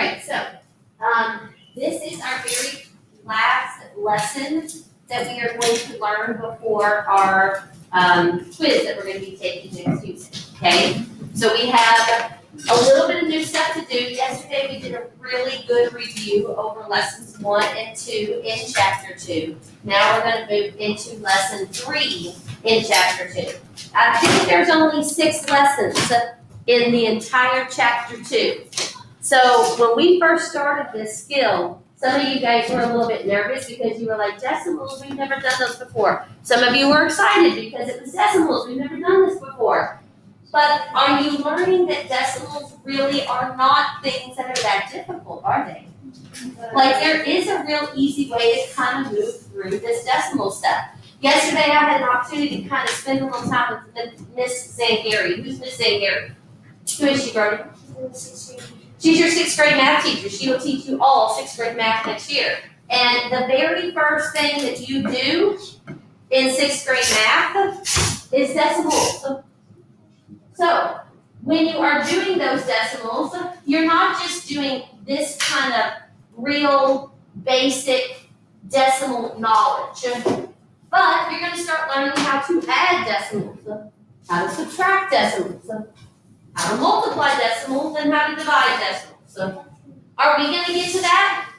right, so, this is our very last lesson that we are going to learn before our, quiz that we're gonna be taking next Tuesday, okay? So we have a little bit of new stuff to do. Yesterday, we did a really good review over lessons 1 and 2 in chapter 2. Now we're gonna move into lesson 3 in chapter 2. I think there's only 6 lessons in the entire chapter 2. So when we first started this skill, some of you guys were a little bit nervous because you were like, decimals, we've never done those before. Some of you were excited because it was decimals, we've never done this before. But are you learning that decimals really are not things that are that difficult, are they? Like there is a real easy way to kind of move through this decimal stuff. Yesterday I had an opportunity to kind of spend a little time with Miss Zangari. Who's Miss Zangari? Who is she, Brody? She's your 6th grade math teacher. She will teach you all 6th grade math next year. And the very first thing that you do in 6th grade math is decimals. So when you are doing those decimals, you're not just doing this kind of real basic decimal knowledge, but you're going to start learning how to add decimals, how to subtract decimals, how to multiply decimals, and how to divide decimals. Are we going to get to that?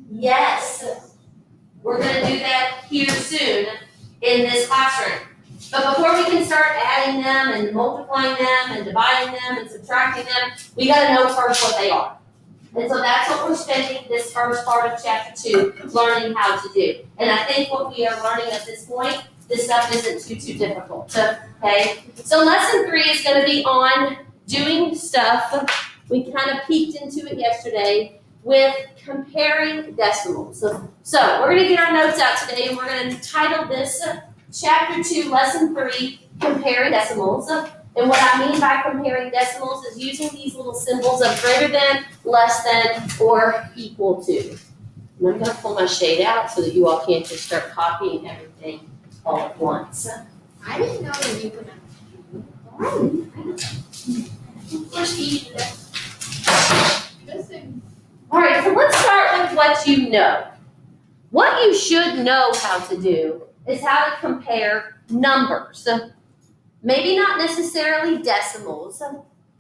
Yes. We're going to do that here soon in this classroom. But before we can start adding them and multiplying them and dividing them and subtracting them, we got to know first what they are. And so that's what we're spending this first part of chapter 2 learning how to do. And I think what we are learning at this point, this stuff isn't too difficult. Okay? So lesson 3 is going to be on doing stuff. We kind of peeked into it yesterday with comparing decimals. So we're going to get our notes out today and we're going to title this Chapter 2, Lesson 3, Comparing Decimals. And what I mean by comparing decimals is using these little symbols of greater than, less than, or equal to. And I'm going to pull my shade out so that you all can't just start copying everything all at once. I didn't know that you could Of course you do that. All right, so let's start with what you know. What you should know how to do is how to compare numbers. Maybe not necessarily decimals,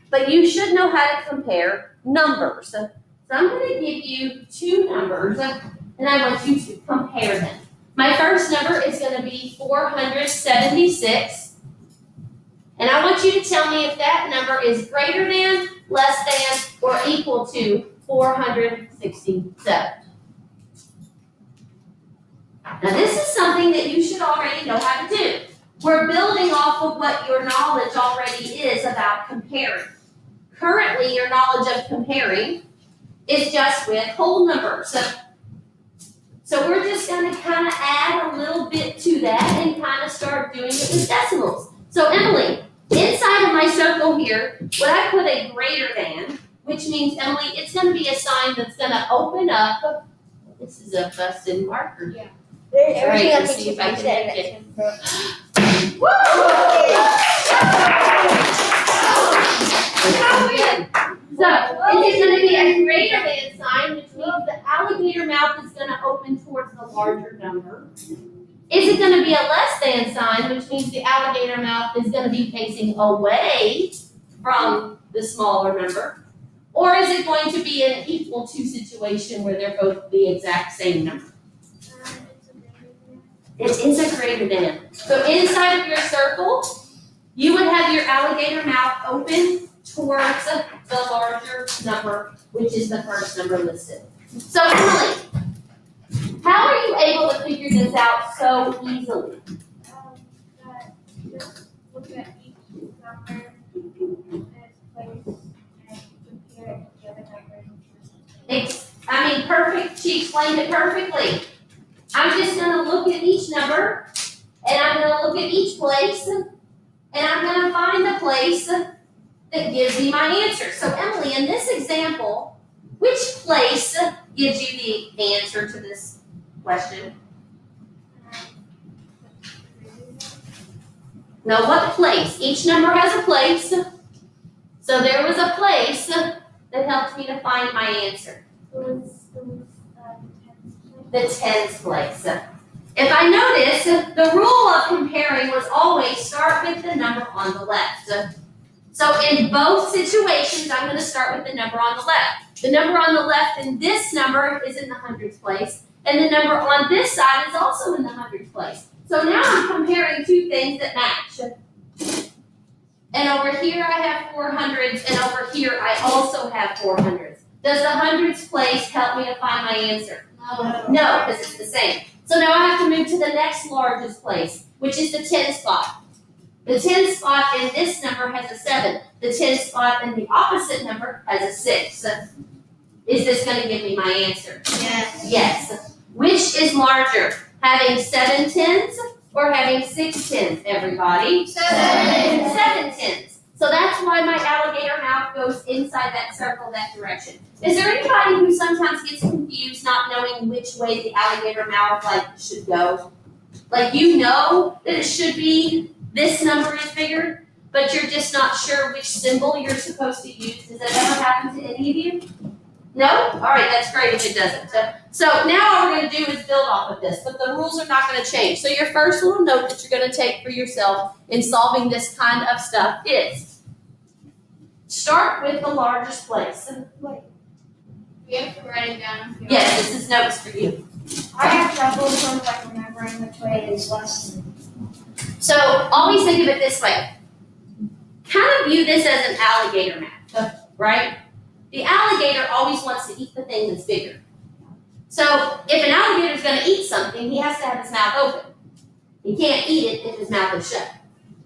but you should know how to compare numbers. So I'm going to give you 2 numbers, and I want you to compare them. My first number is going to be 476, and I want you to tell me if that number is greater than, less than, or equal to 467. Now this is something that you should already know how to do. We're building off of what your knowledge already is about comparing. Currently, your knowledge of comparing is just with whole numbers. So we're just going to kind of add a little bit to that and kind of start doing it with decimals. So Emily, inside of my circle here, would I put a greater than, which means, Emily, it's going to be a sign that's going to open up. This is a busted marker. Yeah. Everything let's see if I can make it. Woo! So, it's going to be a greater than sign, which means the alligator mouth is going to open towards the larger number. Is it going to be a less than sign, which means the alligator mouth is going to be facing away from the smaller number? Or is it going to be an equal to situation where they're both the exact same number? It is a greater than. So inside of your circle, you would have your alligator mouth open towards the larger number, which is the first number listed. So Emily, how are you able to figure this out so easily? Just look at each number and its place and compare it to the other numbers. Perfect. She explained it perfectly. I'm just going to look at each number, and I'm going to look at each place, and I'm going to find the place that gives me my answer. So Emily, in this example, which place gives you the answer to this question? Now, what place? Each number has a place. So there was a place that helped me to find my answer? It was The tens place. If I notice, the rule of comparing was always start with the number on the left. So in both situations, I'm going to start with the number on the left. The number on the left in this number is in the hundreds place, and the number on this side is also in the hundreds place. So now I'm comparing two things that match. And over here I have 400s, and over here I also have 400s. Does the hundreds place help me to find my answer? No, because it's the same. So now I have to move to the next largest place, which is the 10 spot. The 10 spot in this number has a 7. The 10 spot in the opposite number has a 6. Is this going to give me my answer? Yes. Yes. Which is larger, having 7 tens or having 6 tens, everybody? 7. 7 tens. So that's why my alligator mouth goes inside that circle that direction. Is there anybody who sometimes gets confused not knowing which way the alligator mouth should go? Like you know that it should be this number is bigger, but you're just not sure which symbol you're supposed to use. Does that ever happen to any of you? No? All right, that's great if it doesn't. So now all we're going to do is build off of this, but the rules are not going to change. So your first little note that you're going to take for yourself in solving this kind of stuff is start with the largest place. We have to write it down. Yes, this is notes for you. I have trouble sort of remembering which way is less than. So always think of it this way. Kind of view this as an alligator map, right? The alligator always wants to eat the thing that's bigger. So if an alligator is going to eat something, he has to have his mouth open. He can't eat it if his mouth is shut.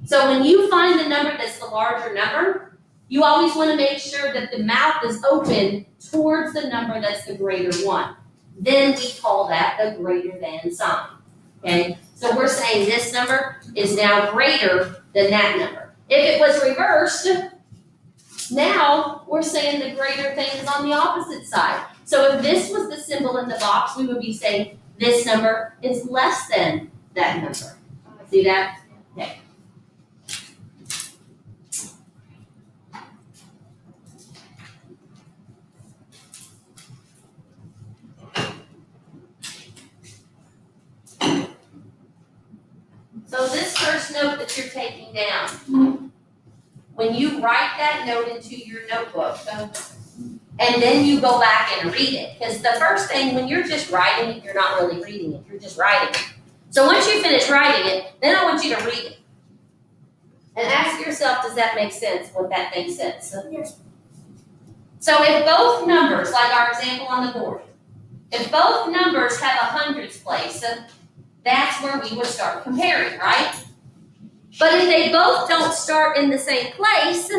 So when you find the number that's the larger number, you always want to make sure that the mouth is open towards the number that's the greater one. Then we call that the greater than sign. Okay? So we're saying this number is now greater than that number. If it was reversed, now we're saying the greater thing is on the opposite side. So if this was the symbol in the box, we would be saying this number is less than that number. See that? Okay. So this first note that you're taking down, when you write that note into your notebook, and then you go back and read it, because the first thing, when you're just writing it, you're not really reading it, you're just writing it. So once you finish writing it, then I want you to read it. And ask yourself, does that make sense, what that thing says? Yes. So if both numbers, like our example on the board, if both numbers have a hundreds place, that's where we would start comparing, right? But if they both don't start in the same place,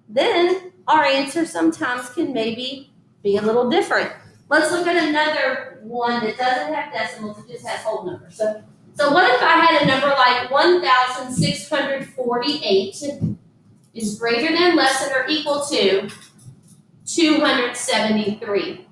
then our answer sometimes can maybe be a little different. Let's look at another one that doesn't have decimals, it just has whole numbers. So what if I had a number like 1,648 is greater than, less than, or equal to 273?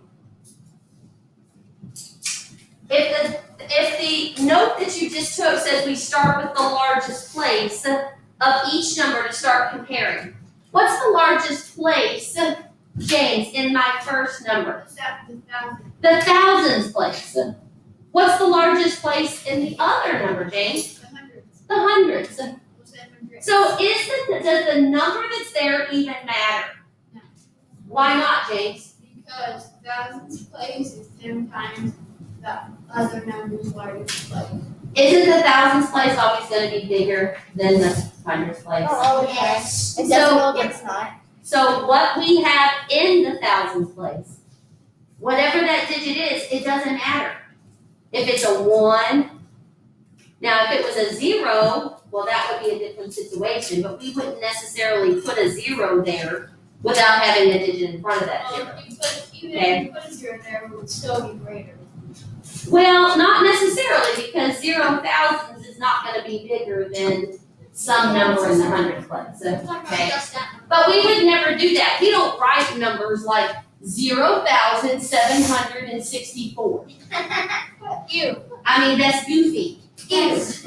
If the note that you just took says we start with the largest place of each number to start comparing, what's the largest place, James, in my first number? The thousands place. What's the largest place in the other number, James? The hundreds. So does the number that's there even matter? No. Why not, James? Because thousands place is 10 times the other number's largest place. Isn't the thousands place always going to be bigger than the hundreds place? Oh, yes. yes. It's not. So what we have in the thousands place, whatever that digit is, it doesn't matter. If it's a 1, now if it was a 0, well that would be a different situation, but we wouldn't necessarily put a 0 there without having a digit in front of that 0. Even if you put a 0 there, it would still be greater. Well, not necessarily, because 0 thousands is not going to be bigger than some number in the hundredth place. Okay? But we would never do that. We don't write numbers like 0,764. You. I mean, that's goofy. Yes.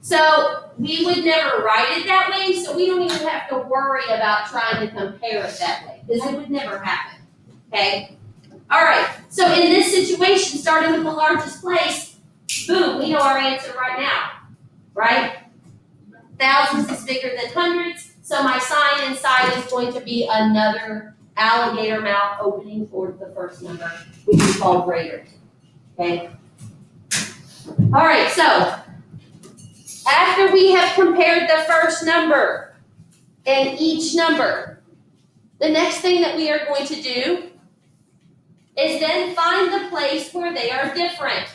So we would never write it that way, so we don't even have to worry about trying to compare it that way, because it would never happen, okay? All right, so in this situation, starting with the largest place, boom, we know our answer right now, right? Thousands is bigger than hundreds, so my sign inside is going to be another alligator mouth opening toward the first number, which is called greater, okay? All right, so after we have compared the first number and each number, the next thing that we are going to do is then find the place where they are different.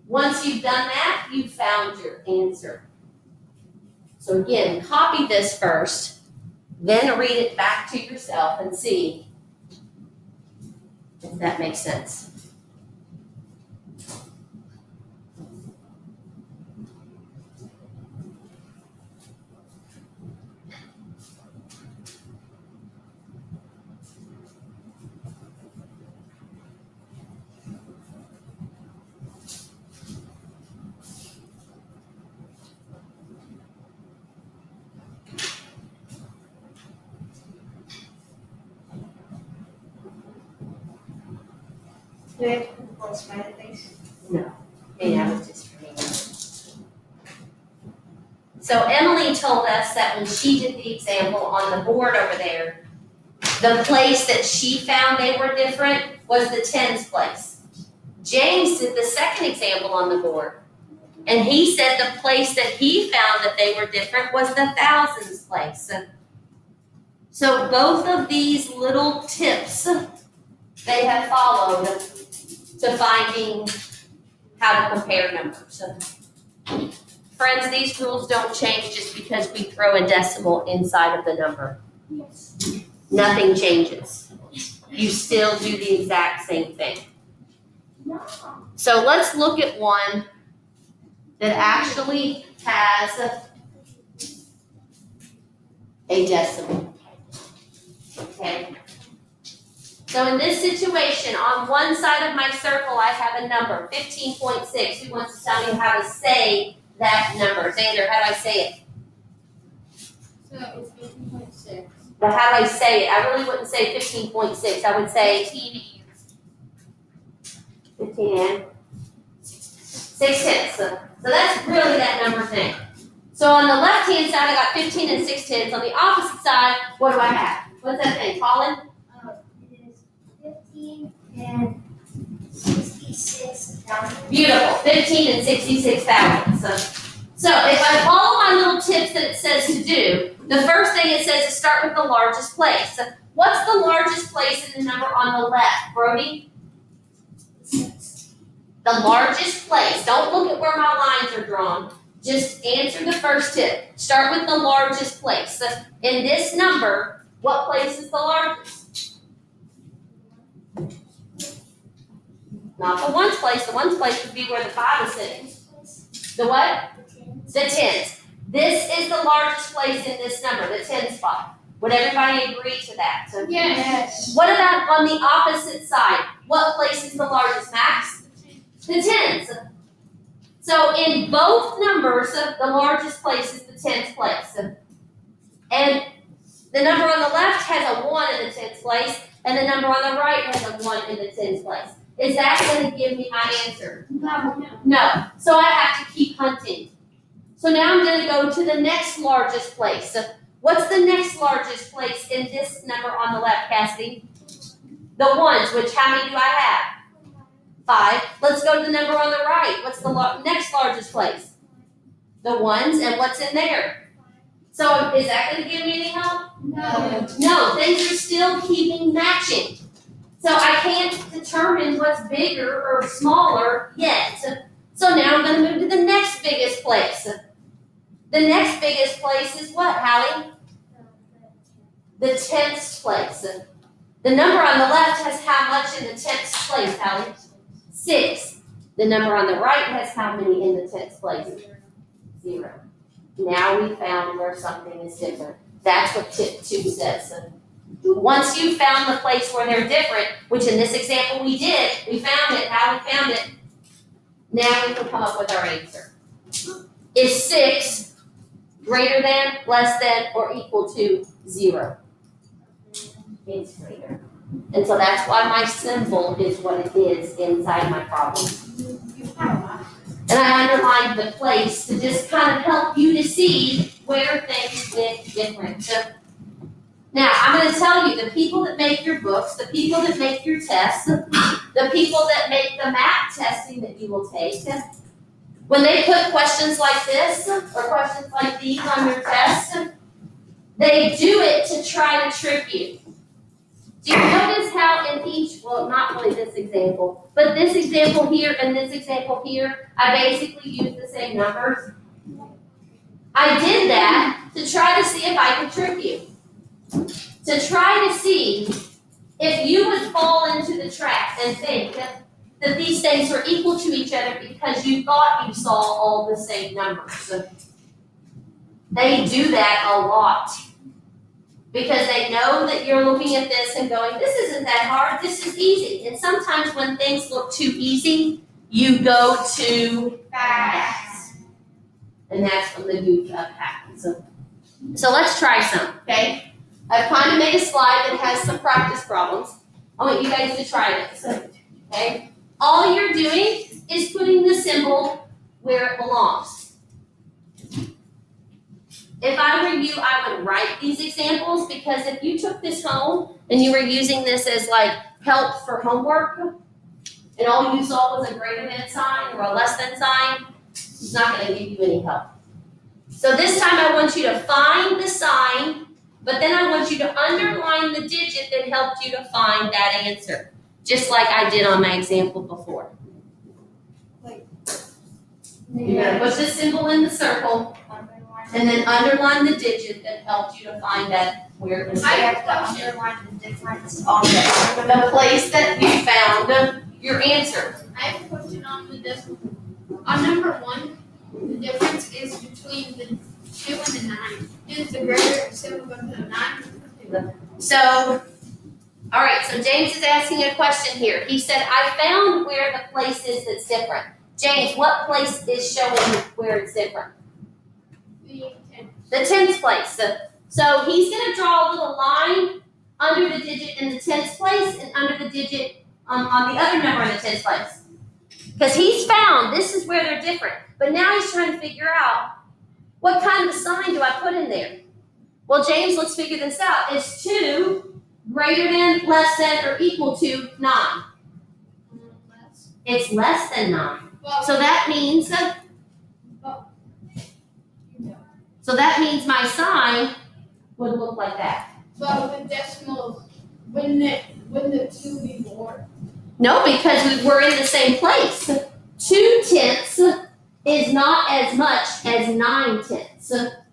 Once you've done that, you've found your answer. So again, copy this first, then read it back to yourself and see if that makes sense. Do I have to close my face? And that was just for me. So Emily told us that when she did the example on the board over there, the place that she found they were different was the tens place. James did the second example on the board, and he said the place that he found that they were different was the thousands place. So both of these little tips they have followed to finding how to compare numbers. Friends, these rules don't change just because we throw a decimal inside of the number. Yes. Nothing changes. You still do the exact same thing. No. So let's look at one that actually has a decimal. Okay? So in this situation, on one side of my circle, I have a number, 15.6. Who wants to tell me how to say that number? Xander, how do I say it? So it's 15.6. But how do I say it? I really wouldn't say 15.6. I would say 15 and 6/10. So that's really that number thing. So on the left-hand side, I got 15 and 6/10. On the opposite side, what do I have? What's that thing, Colin? It is 15 and 66,000. Beautiful, 15 and 66,000. So if I follow my little tips that it says to do, the first thing it says is start with the largest place. So what's the largest place in the number on the left, Brody? 6. The largest place. Don't look at where my lines are drawn. Just answer the first tip. Start with the largest place. So in this number, what place is the largest? Not the ones place. The ones place would be where the 5 is sitting. The what? The tens. This is the largest place in this number, the 10 spot. Would everybody agree to that? So Yes. what about on the opposite side? What place is the largest, Max? The tens. So in both numbers, the largest place is the tens place. And the number on the left has a 1 in the tens place, and the number on the right has a 1 in the tens place. Is that going to give me my answer? No. No. So I have to keep hunting. So now I'm going to go to the next largest place. So what's the next largest place in this number on the left, Cassidy? The ones, which how many do I have? 5. Let's go to the number on the right. What's the next largest place? The ones, and what's in there? So is that going to give me any help? No. No, things are still keeping matching. So I can't determine what's bigger or smaller yet. So now I'm going to move to the next biggest place. The next biggest place is what, Hallie? The 10th place. The number on the left has how much in the 10th place, Hallie? 6. The number on the right has how many in the 10th place? 0. Now we found where something is different. That's what tip 2 says. Once you've found the place where they're different, which in this example we did, we found it, how we found it, now we can come up with our answer. Is 6 greater than, less than, or equal to 0? It's greater. And so that's why my symbol is what it is inside my problem. And I underlined the place to just kind of help you to see where things get different. So now, I'm going to tell you, the people that make your books, the people that make your tests, the people that make the math testing that you will take, when they put questions like this or questions like these on your test, they do it to try to trick you. Do you notice how in each, well, not really this example, but this example here and this example here, I basically used the same numbers? I did that to try to see if I could trick you. To try to see if you would fall into the trap and think that these things were equal to each other because you thought you saw all the same numbers. So they do that a lot because they know that you're looking at this and going, this isn't that hard, this is easy. And sometimes when things look too easy, you go too fast. And that's when the goof up happens. So let's try some, okay? I've kind of made a slide that has some practice problems. I want you guys to try this, okay? All you're doing is putting the symbol where it belongs. If I were you, I would write these examples because if you took this home and you were using this as like help for homework and all you saw was a greater than sign or a less than sign, it's not going to give you any help. So this time I want you to find the sign, but then I want you to underline the digit that helped you to find that answer, just like I did on my example before. You're going to put the symbol in the circle, and then underline the digit that helped you to find that where the I have to underline the difference on the place that you found your answer. I have a question on the decimal. On number 1, the difference is between the 2 and the 9. Is the greater symbol go to the 9? So, all right, so James is asking a question here. He said, I found where the place is that's different. James, what place is showing where it's different? The 10. The 10th place. So he's going to draw a little line under the digit in the 10th place and under the digit on the other number in the 10th place. Because he's found this is where they're different. But now he's trying to figure out what kind of sign do I put in there? Well, James, let's figure this out. Is 2 greater than, less than, or equal to 9? Less. It's less than 9. Well, So that means my sign would look like that. but with decimals, wouldn't the 2 be more? No, because we're in the same place. 2/10 is not as much as 9/10.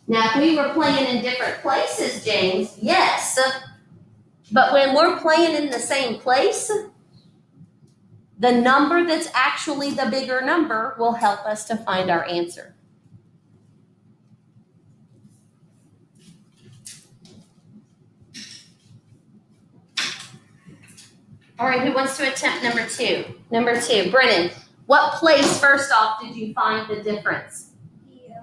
Now, if we were playing in different places, James, yes. But when we're playing in the same place, the number that's actually the bigger number will help us to find our answer. All right, who wants to attempt number 2? Number 2, Brennan, what place, first off, did you find the difference? The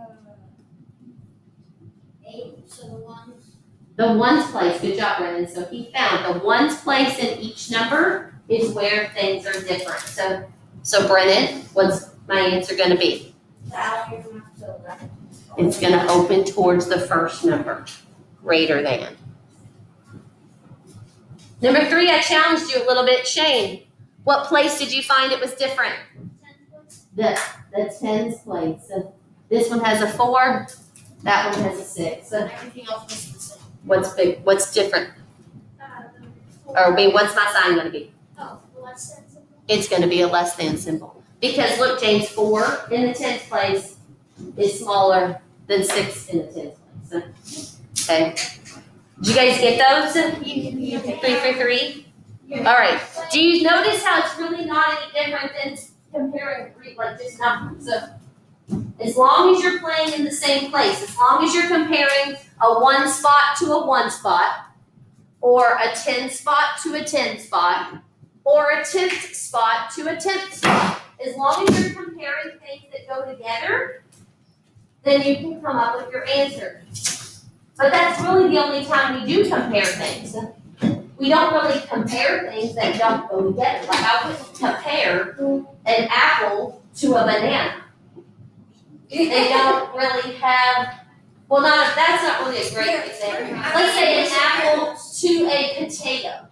8, so the 1s. The ones place, good job, Brennan. So he found the ones place in each number is where things are different. So Brennan, what's my answer going to be? It's going to open towards the first number, greater than. Number 3, I challenged you a little bit. Shane, what place did you find it was different? The 10's place. So this one has a 4, that one has a 6. So Everything else was the same. what's big? What's different? Or I mean, what's my sign going to be? Oh, less than symbol. It's going to be a less than symbol. Because look, James, 4 in the 10th place is smaller than 6 in the 10th place. Okay. Did you guys get those? 3 for 3? All right. Do you notice how it's really not any different than comparing 3, like just numbers? So as long as you're playing in the same place, as long as you're comparing a 1 spot to a 1 spot, or a 10 spot to a 10 spot, or a 10th spot to a 10th spot, as long as you're comparing things that go together, then you can come up with your answer. But that's really the only time we do compare things. We don't really compare things that don't go together. Like I wouldn't compare an apple to a banana. They don't really have, well, that's not really a great example. Let's say an apple to a potato.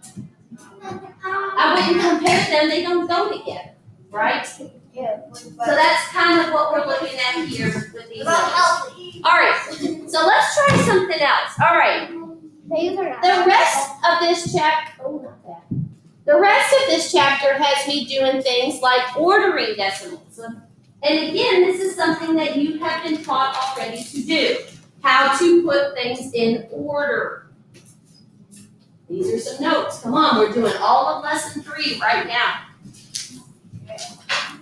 I wouldn't compare them, they don't go together, right? So that's kind of what we're looking at here with these numbers. All right, so let's try something else. All right, the rest of this chapter has me doing things like ordering decimals. And again, this is something that you have been taught already to do, how to put things in order. These are some notes. Come on, we're doing all of lesson 3 right now.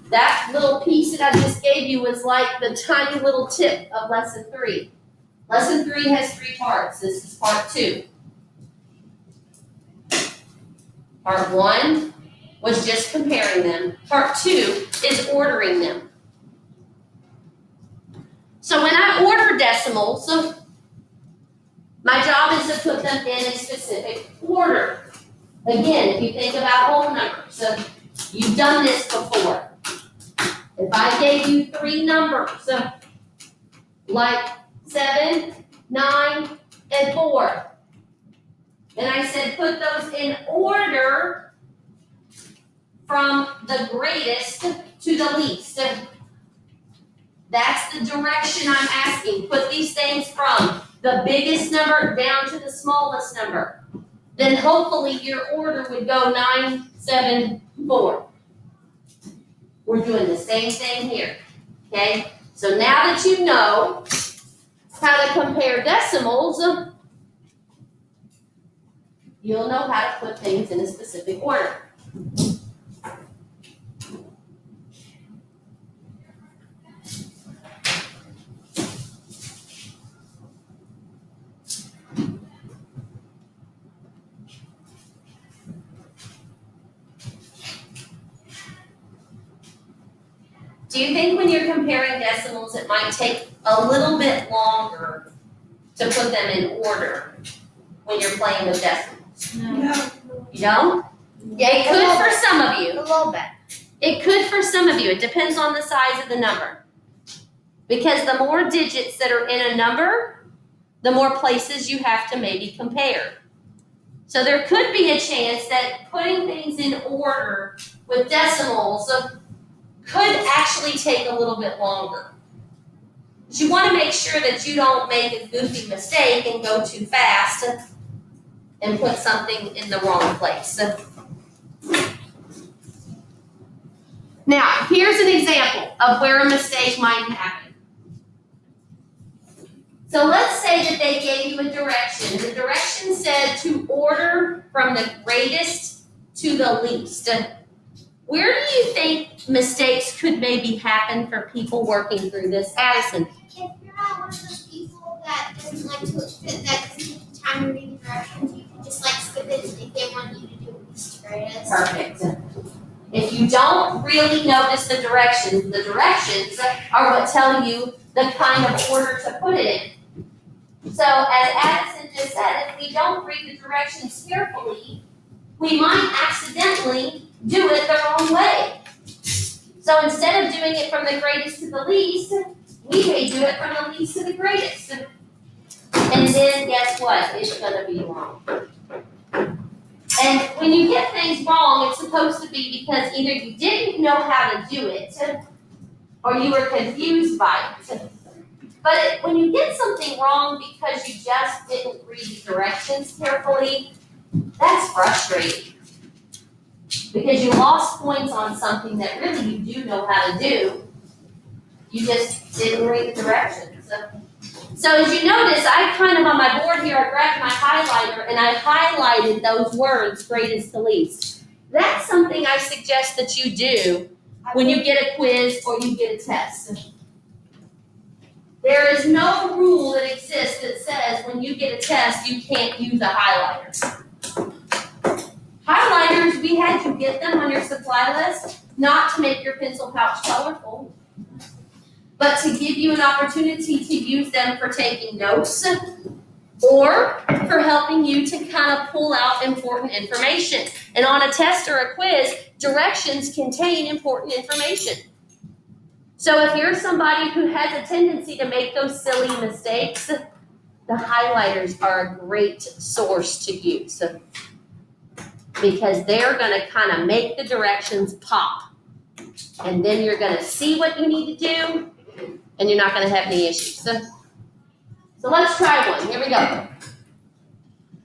That little piece that I just gave you was like the tiny little tip of lesson 3. Lesson 3 has 3 parts. This is part 2. Part 1 was just comparing them. Part 2 is ordering them. So when I order decimals, my job is to put them in a specific order. Again, if you think about whole numbers, you've done this before. If I gave you 3 numbers, like 7, 9, and 4, and I said put those in order from the greatest to the least. That's the direction I'm asking. Put these things from the biggest number down to the smallest number. Then hopefully your order would go 9, 7, 4. We're doing the same thing here, okay? So now that you know how to compare decimals, you'll know how to put things in a specific order. Do you think when you're comparing decimals, it might take a little bit longer to put them in order when you're playing with decimals? No. You don't? Yeah, it could for some of you. A little bit. It could for some of you. It depends on the size of the number. Because the more digits that are in a number, the more places you have to maybe compare. So there could be a chance that putting things in order with decimals could actually take a little bit longer. But you want to make sure that you don't make a goofy mistake and go too fast and put something in the wrong place. Now, here's an example of where a mistake might happen. So let's say that they gave you a direction. The direction said to order from the greatest to the least. Where do you think mistakes could maybe happen for people working through this? Addison. If you're not one of those people that doesn't like to that doesn't take the time to read the directions, you can just like skip it if they want you to do it least greatest. Perfect. If you don't really notice the directions are what tell you the kind of order to put it in. So as Addison just said, if we don't read the directions carefully, we might accidentally do it the wrong way. So instead of doing it from the greatest to the least, we may do it from the least to the greatest. And then guess what? It's gonna be wrong. And when you get things wrong, it's supposed to be because either you didn't know how to do it or you were confused by it. But when you get something wrong because you just didn't read the directions carefully, that's frustrating. Because you lost points on something that really you do know how to do. You just didn't read the directions. So as you notice, I kind of on my board here, I grabbed my highlighter and I highlighted those words, greatest to least. That's something I suggest that you do when you get a quiz or you get a test. There is no rule that exists that says when you get a test, you can't use a highlighter. Highlighters, we had you get them on your supply list. not to make your pencil pouch colorful, but to give you an opportunity to use them for taking notes or for helping you to kind of pull out important information. And on a test or a quiz, directions contain important information. So if you're somebody who has a tendency to make those silly mistakes, the highlighters are a great source to use because they're going to kind of make the directions pop. And then you're going to see what you need to do, and you're not going to have any issues. So let's try one. Here we go.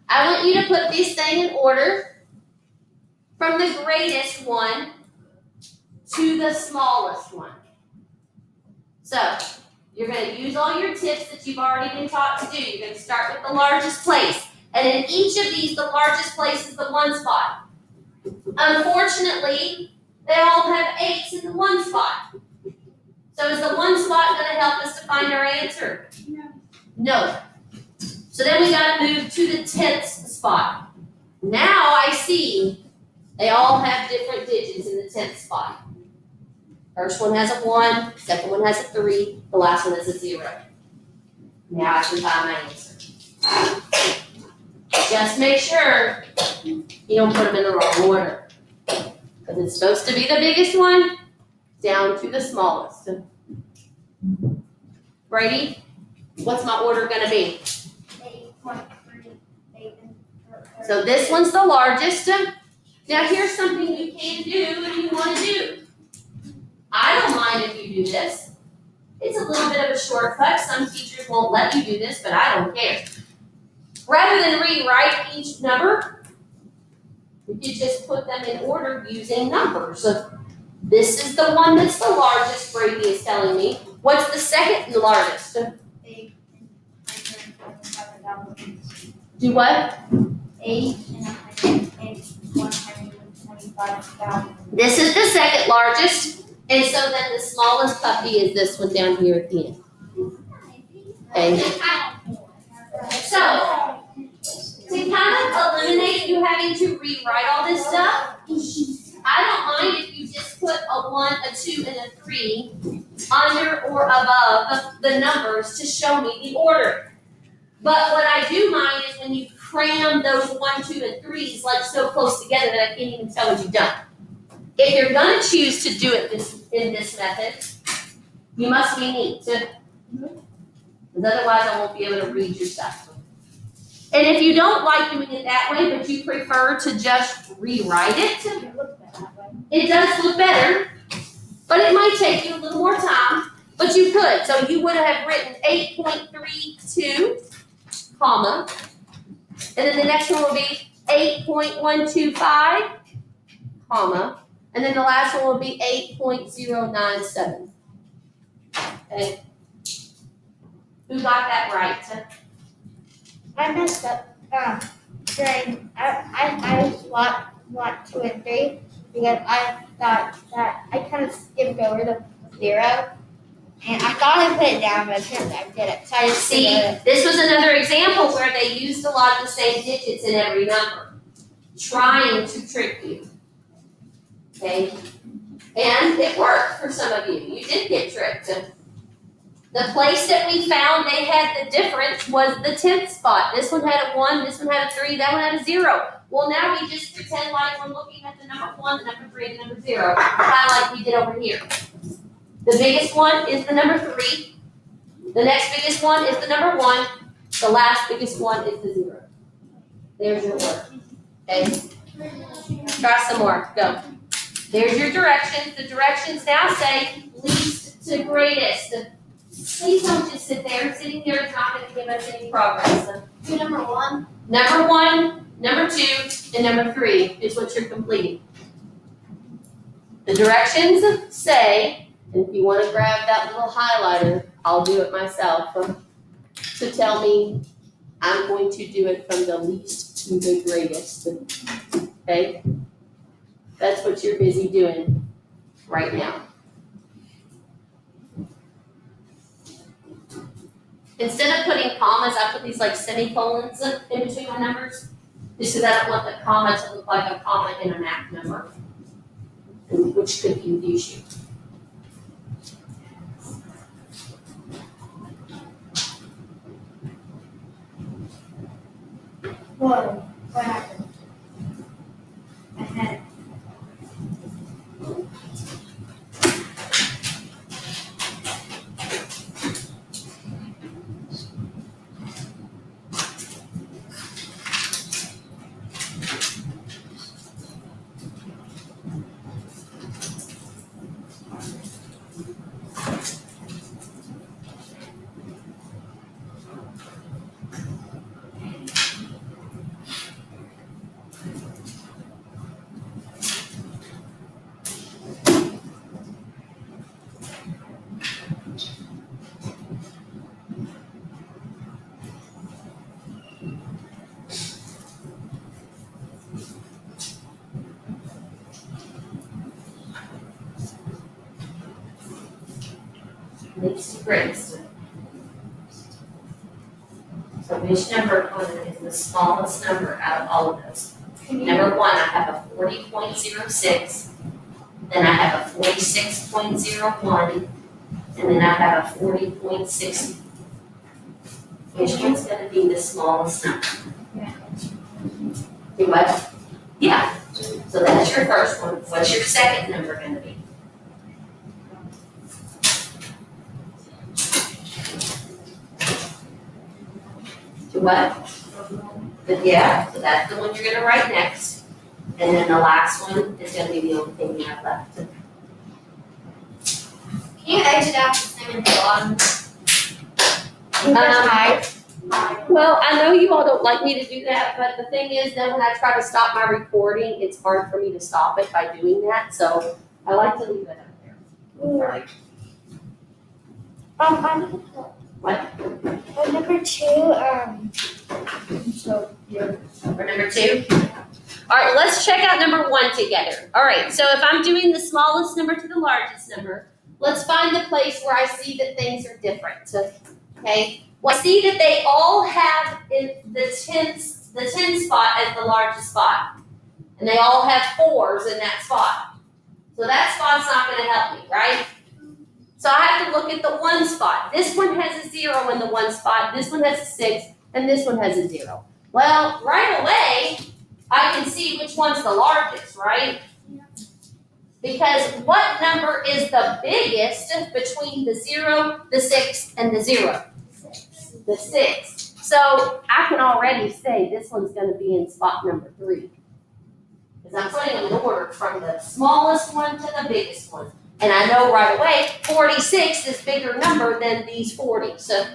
I want you to put this thing in order from the greatest one to the smallest one. So you're going to use all your tips that you've already been taught to do. You're going to start with the largest place. And in each of these, the largest place is the one spot. Unfortunately, they all have 8s in the one spot. So is the one spot going to help us to find our answer? No. So then we got to move to the 10th spot. Now I see they all have different digits in the 10th spot. First one has a 1, second one has a 3, the last one is a 0. Now I can find my answer. Just make sure you don't put them in the wrong order. Because it's supposed to be the biggest one down to the smallest. Brady, what's my order going to be? 8.38. So this one's the largest. Now here's something you can do if you want to do. I don't mind if you do this. It's a little bit of a shortcut. Some teachers won't let you do this, but I don't care. Rather than rewrite each number, you could just put them in order using numbers. This is the one that's the largest, Brady is telling me. What's the second largest? 8,125,000. Do what? 8,125,000. This is the second largest. And so then the smallest puppy is this one down here at the end. Okay. So, to kind of eliminate you having to rewrite all this stuff, I don't mind if you just put a 1, a 2, and a 3 under or above the numbers to show me the order. But what I do mind is when you cram those 1, 2, and 3s like so close together that I can't even tell what you've done. If you're going to choose to do it in this method, you must be neat. Because otherwise I won't be able to read your stuff. And if you don't like doing it that way, but you prefer to just rewrite it, it does look better, but it might take you a little more time, but you could. So you would have written 8.32, comma, and then the next one will be 8.125, comma, and then the last one will be 8.097. Okay. Who got that right? I messed up. During I swapped 2 and 3 because I thought that I kind of skipped over the 0, and I thought I put it down, but apparently I didn't. So I just See, this was another example where they used a lot of the same digits in every number, trying to trick you. Okay? And it worked for some of you. You did get tricked. The place that we found they had the difference was the 10th spot. This one had a 1, this one had a 3, that one had a 0. Well, now we just pretend like we're looking at the number 1, the number 3, and the number 0, kind of like we did over here. The biggest one is the number 3. The next biggest one is the number 1. The last biggest one is the 0. There's your work. Okay? Try some more. Go. There's your directions. The directions now say least to greatest. Please don't just sit there. Sitting there is not going to give us any progress. do number 1. Number 1, number 2, and number 3 is what you're completing. The directions say, and if you want to grab that little highlighter, I'll do it myself, to tell me I'm going to do it from the least to the greatest. Okay? That's what you're busy doing right now. Instead of putting commas, I put these like semicolons in between my numbers, just because I don't want the comma to look like a comma in a math number. which could confuse you. Whoa, what happened? I had. Least to greatest. So which number is the smallest number out of all of those? Number one, I have a 40.06, then I have a 46.01, and then I have a 40.60. Which one's gonna be the smallest number? Do what? Yeah, so that's your first one. What's your second number gonna be? To what? But yeah, so that's the one you're gonna write next. And then the last one is gonna be the only thing you have left. Can you exit out the same at the bottom? Well, I know you all don't like me to do that, but the thing is, then when I try to stop my recording, it's hard for me to stop it by doing that, so I like to leave it up there. Right. I'm What? number two, so For number two? All right, let's check out number one together. All right, so if I'm doing the smallest number to the largest number, let's find the place where I see that things are different. So, okay, well, I see that they all have the 10 spot as the largest spot. And they all have 4s in that spot. So that spot's not gonna help me, right? So I have to look at the 1 spot. This one has a 0 in the 1 spot, this one has a 6, and this one has a 0. Well, right away, I can see which one's the largest, right? Because what number is the biggest between the 0, the 6, and the 0? The 6. So I can already say this one's gonna be in spot number 3. Because I'm putting them in order from the smallest one to the biggest one. And I know right away, 46 is bigger number than these 40. So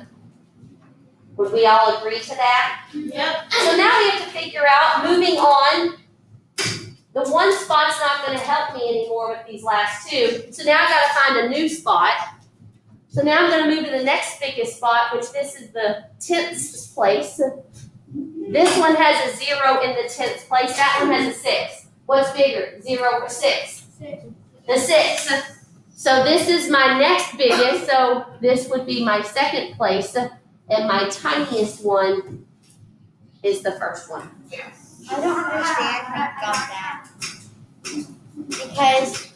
would we all agree to that? Yep. So now we have to figure out, moving on, the 1 spot's not gonna help me anymore with these last 2. So now I gotta find a new spot. So now I'm gonna move to the next biggest spot, which this is the 10th place. This one has a 0 in the 10th place, that one has a 6. What's bigger, 0 or 6? The 6. So this is my next biggest, so this would be my second place, and my tiniest one is the first one. I don't understand how you got that. Because,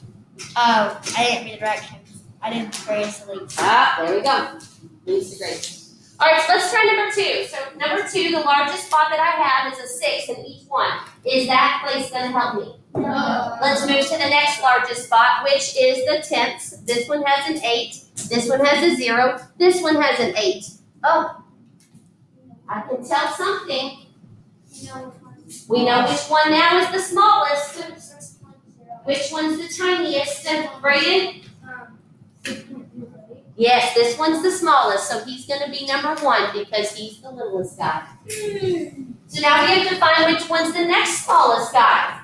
I didn't read directions. I didn't pray asleep. Ah, there we go. Lisa Grace. All right, so let's try number 2. So number 2, the largest spot that I have is a 6 in each one. Is that place gonna help me? No. Let's move to the next largest spot, which is the 10th. This one has an 8. This one has a 0. This one has an 8. Oh, I can tell something. We know which one now is the smallest. Which one's the tiniest? Brayden? Yes, this one's the smallest, so he's gonna be number 1 because he's the littlest guy. So now we have to find which one's the next smallest guy.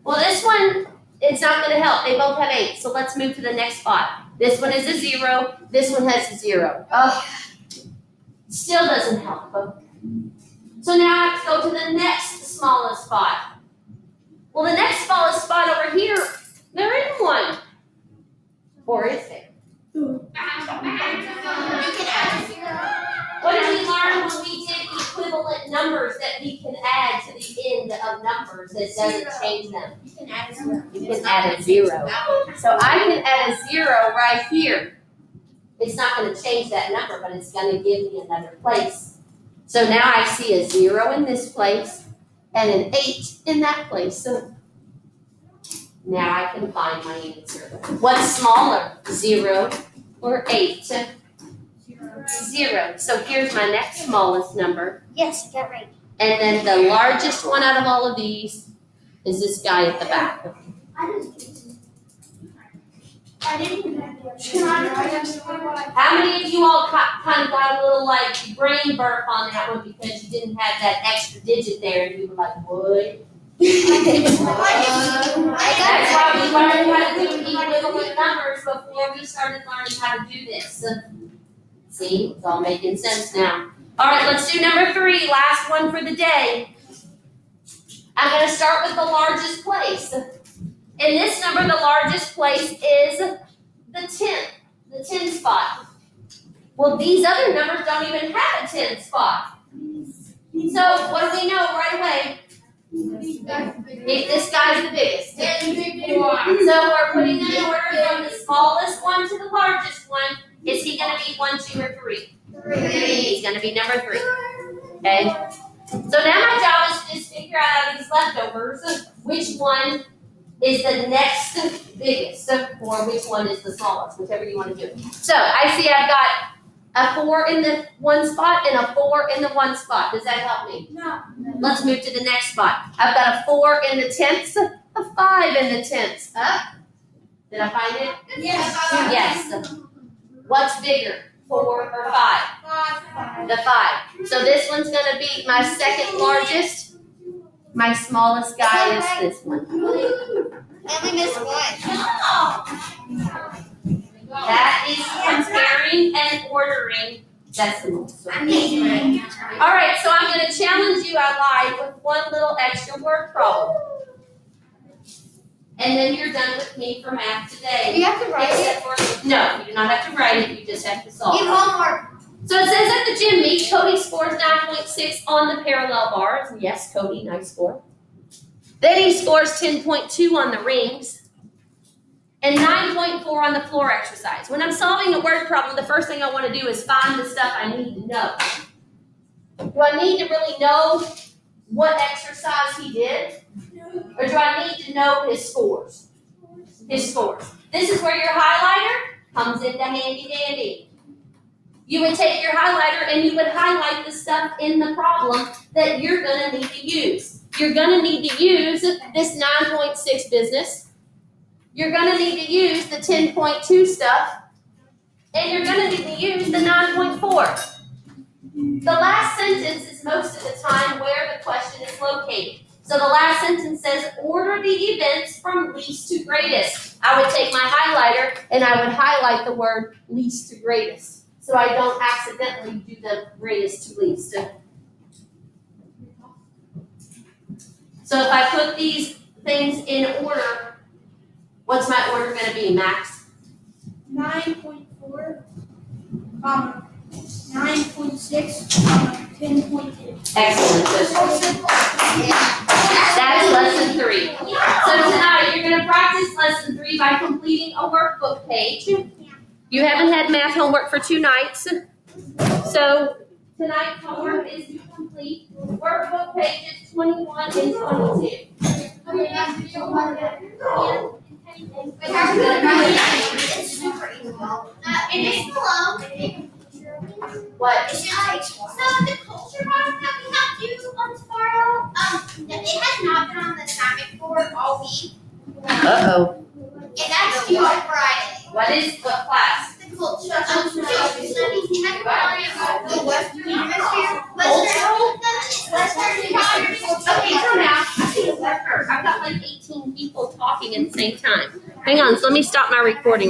Well, this one, it's not gonna help. They both have 8, so let's move to the next spot. This one is a 0, this one has a 0. Oh, still doesn't help. So now I have to go to the next smallest spot. Well, the next smallest spot over here, there isn't one. Or is there? What did we learn when we did equivalent numbers that we can add to the end of zero numbers, it doesn't change them. You can add a zero. You can add a zero. So I can add a zero right here. It's not gonna change that number, but it's gonna give me another place. So now I see a zero in this place and an 8 in that place. So now I can find my answer. What's smaller, 0 or 8? 0. So here's my next smallest number. Yes, you got right. And then the largest one out of all of these is this guy at the back. How many of you all kind of got a little like brain burp on that one because you didn't have that extra digit there and you were like, what? That's why we learned how to do equivalent numbers before we started learning how to do this. See, it's all making sense now. All right, let's do number 3, last one for the day. I'm gonna start with the largest place. In this number, the largest place is the 10 spot. Well, these other numbers don't even have a 10 spot. So what do we know right away? This guy's the biggest. So we're putting them in order from the smallest one to the largest one. Is he gonna be 1, 2, or 3? 3. He's gonna be number 3. Okay? So now my job is to just figure out of these leftovers which one is the next biggest, or which one is the smallest, whichever you want to do. So I see I've got a 4 in the one spot and a 4 in the one spot. Does that help me? No. Let's move to the next spot. I've got a 4 in the tenths, a 5 in the tenths. Did I find it? Yes. Yes. What's bigger, 4 or 5? The 5. So this one's gonna be my second largest. My smallest guy is this one. I only missed one. That is comparing and ordering decimals. All right, so I'm going to challenge you, I lied, with one little extra word problem. And then you're done with me for math today. You have to write it. Except for, no, you do not have to write it, you just have to solve Need it. homework. So it says at the gym meet, Cody scores 9.6 on the parallel bars. Yes, Cody, nice score. Then he scores 10.2 on the rings and 9.4 on the floor exercise. When I'm solving a word problem, the first thing I want to do is find the stuff I need to know. Do I need to really know what exercise he did? Or do I need to know his scores? His scores. This is where your highlighter comes into handy dandy. You would take your highlighter and you would highlight the stuff in the problem that you're going to need to use. You're going to need to use this 9.6 business. You're going to need to use the 10.2 stuff. And you're going to need to use the 9.4. The last sentence is most of the time where the question is located. So the last sentence says, order the events from least to greatest. I would take my highlighter and I would highlight the word least to greatest, so I don't accidentally do the greatest to least. So if I put these things in order, what's my order going to be, Max? 9.4, 9.6, 10.2. Excellent. That's lesson 3. So tonight you're going to practice lesson 3 by completing a workbook page. You haven't had math homework for 2 nights. So tonight's homework is to complete workbook pages 21 and 22. It is below. What? So the culture box that we have due on tomorrow, it has not been on the assignment board all week. Uh-oh. And that's due on Friday. What class? The culture, social studies, the Western Hemisphere, Western Okay, so now, I see the I've got like 18 people talking at the same time. Hang on, so let me stop my recording real